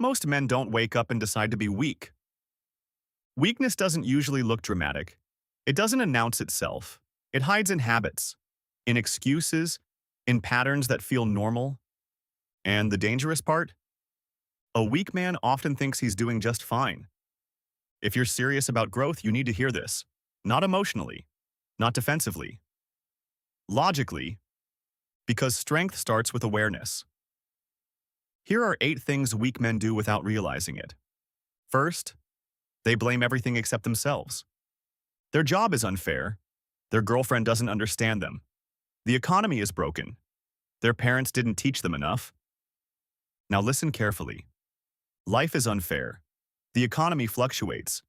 Most men don't wake up and decide to be weak. Weakness doesn't usually look dramatic. It doesn't announce itself. It hides in habits, in excuses, in patterns that feel normal. And the dangerous part? A weak man often thinks he's doing just fine. If you're serious about growth, you need to hear this. Not emotionally, not defensively. Logically, because strength starts with awareness. Here are 8 things weak men do without realizing it. First, they blame everything except themselves. Their job is unfair. Their girlfriend doesn't understand them. The economy is broken. Their parents didn't teach them enough. Now listen carefully. Life is unfair. The economy fluctuates.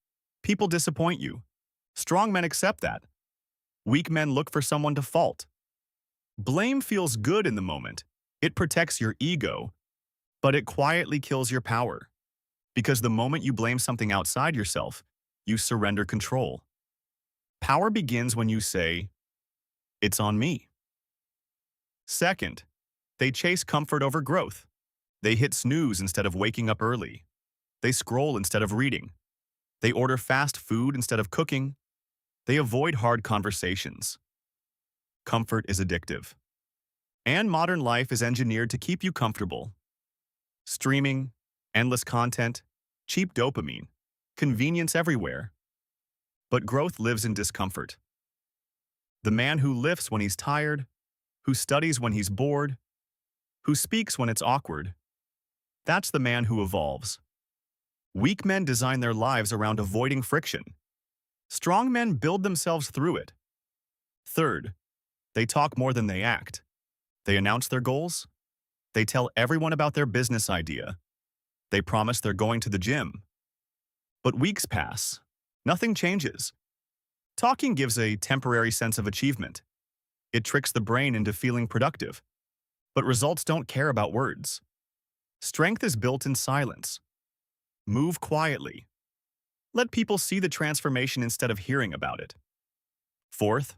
People disappoint you. Strong men accept that. Weak men look for someone to fault. Blame feels good in the moment. It protects your ego, but it quietly kills your power. Because the moment you blame something outside yourself, you surrender control. Power begins when you say, "It's on me." Second, they chase comfort over growth. They hit snooze instead of waking up early. They scroll instead of reading. They order fast food instead of cooking. They avoid hard conversations. Comfort is addictive. And modern life is engineered to keep you comfortable. Streaming, endless content, cheap dopamine, convenience everywhere. But growth lives in discomfort. The man who lifts when he's tired, who studies when he's bored, who speaks when it's awkward, that's the man who evolves. Weak men design their lives around avoiding friction. Strong men build themselves through it. Third, they talk more than they act. They announce their goals. They tell everyone about their business idea. They promise they're going to the gym. But weeks pass. Nothing changes. Talking gives a temporary sense of achievement. It tricks the brain into feeling productive. But results don't care about words. Strength is built in silence. Move quietly. Let people see the transformation instead of hearing about it. Fourth,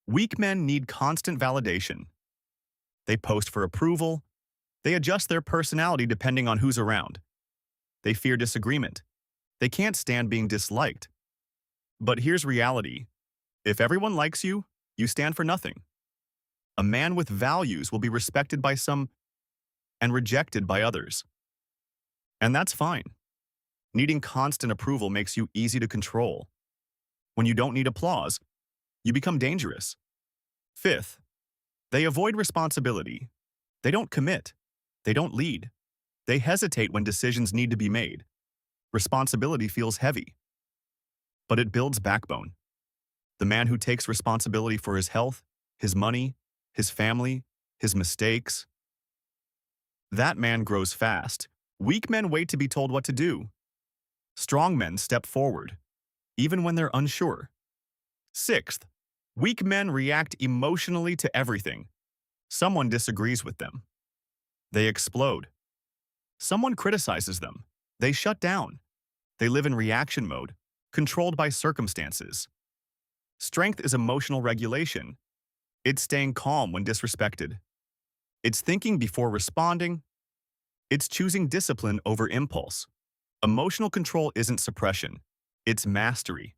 weak men need constant validation. They post for approval. They adjust their personality depending on who's around. They fear disagreement. They can't stand being disliked. But here's reality. If everyone likes you, you stand for nothing. A man with values will be respected by some and rejected by others. And that's fine. Needing constant approval makes you easy to control. When you don't need applause, you become dangerous. Fifth, they avoid responsibility. They don't commit. They don't lead. They hesitate when decisions need to be made. Responsibility feels heavy. But it builds backbone. The man who takes responsibility for his health, his money, his family, his mistakes, that man grows fast. Weak men wait to be told what to do. Strong men step forward, even when they're unsure. Sixth, weak men react emotionally to everything. Someone disagrees with them. They explode. Someone criticizes them. They shut down. They live in reaction mode, controlled by circumstances. Strength is emotional regulation. It's staying calm when disrespected. It's thinking before responding. It's choosing discipline over impulse. Emotional control isn't suppression. It's mastery.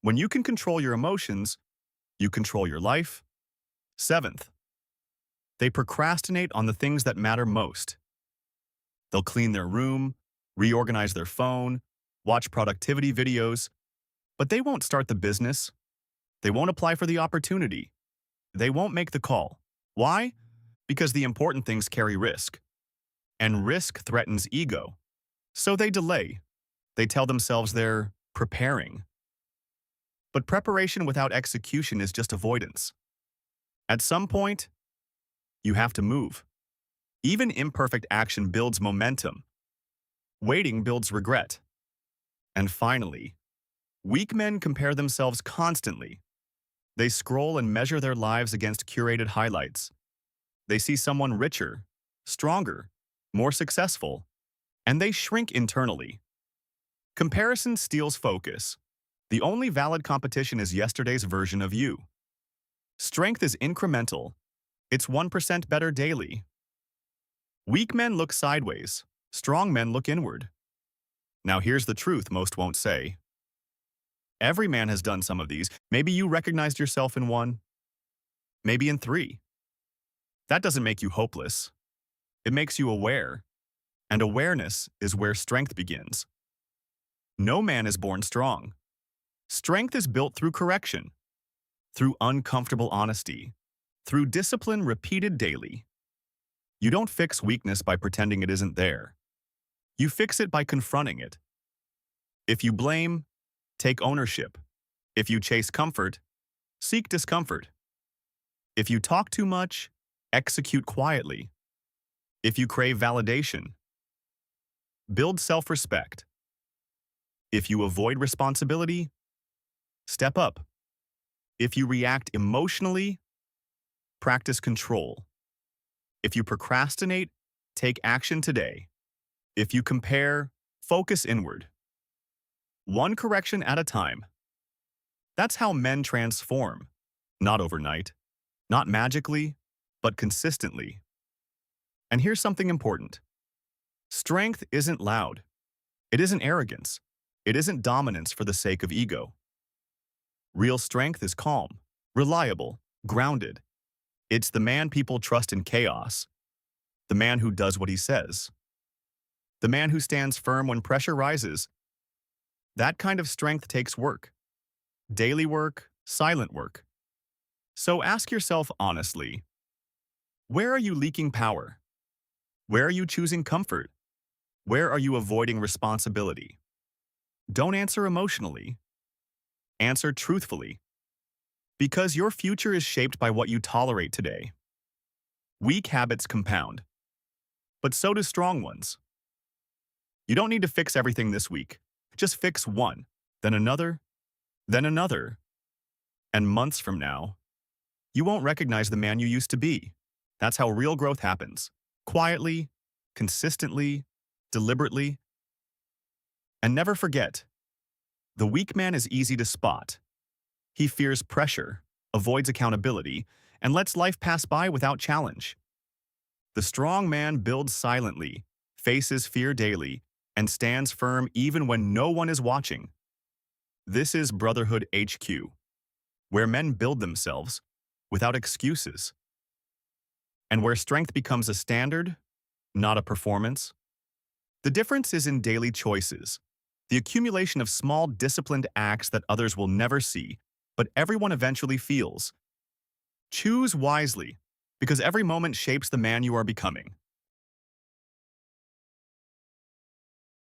When you can control your emotions, you control your life. Seventh, they procrastinate on the things that matter most. They'll clean their room, reorganize their phone, watch productivity videos, but they won't start the business. They won't apply for the opportunity. They won't make the call. Why? Because the important things carry risk. And risk threatens ego. So they delay. They tell themselves they're preparing. But preparation without execution is just avoidance. At some point, you have to move. Even imperfect action builds momentum. Waiting builds regret. And finally, weak men compare themselves constantly. They scroll and measure their lives against curated highlights. They see someone richer, stronger, more successful, and they shrink internally. Comparison steals focus. The only valid competition is yesterday's version of you. Strength is incremental. It's 1% better daily. Weak men look sideways. Strong men look inward. Now here's the truth most won't say. Every man has done some of these. Maybe you recognized yourself in one, maybe in three. That doesn't make you hopeless. It makes you aware. And awareness is where strength begins. No man is born strong. Strength is built through correction, through uncomfortable honesty, through discipline repeated daily. You don't fix weakness by pretending it isn't there. You fix it by confronting it. If you blame, take ownership. If you chase comfort, seek discomfort. If you talk too much, execute quietly. If you crave validation, build self-respect. If you avoid responsibility, step up. If you react emotionally, practice control. If you procrastinate, take action today. If you compare, focus inward. One correction at a time. That's how men transform. Not overnight, not magically, but consistently. And here's something important. Strength isn't loud. It isn't arrogance. It isn't dominance for the sake of ego. Real strength is calm, reliable, grounded. It's the man people trust in chaos. The man who does what he says. The man who stands firm when pressure rises. That kind of strength takes work. Daily work, silent work. So ask yourself honestly, where are you leaking power? Where are you choosing comfort? Where are you avoiding responsibility? Don't answer emotionally. Answer truthfully. Because your future is shaped by what you tolerate today. Weak habits compound, but so do strong ones. You don't need to fix everything this week. Just fix one, then another, then another. And months from now, you won't recognize the man you used to be. That's how real growth happens. Quietly, consistently, deliberately. And never forget, the weak man is easy to spot. He fears pressure, avoids accountability, and lets life pass by without challenge. The strong man builds silently, faces fear daily, and stands firm even when no one is watching. This is Brotherhood HQ, where men build themselves without excuses, and where strength becomes a standard, not a performance. The difference is in daily choices, the accumulation of small disciplined acts that others will never see, but everyone eventually feels. Choose wisely, because every moment shapes the man you are becoming.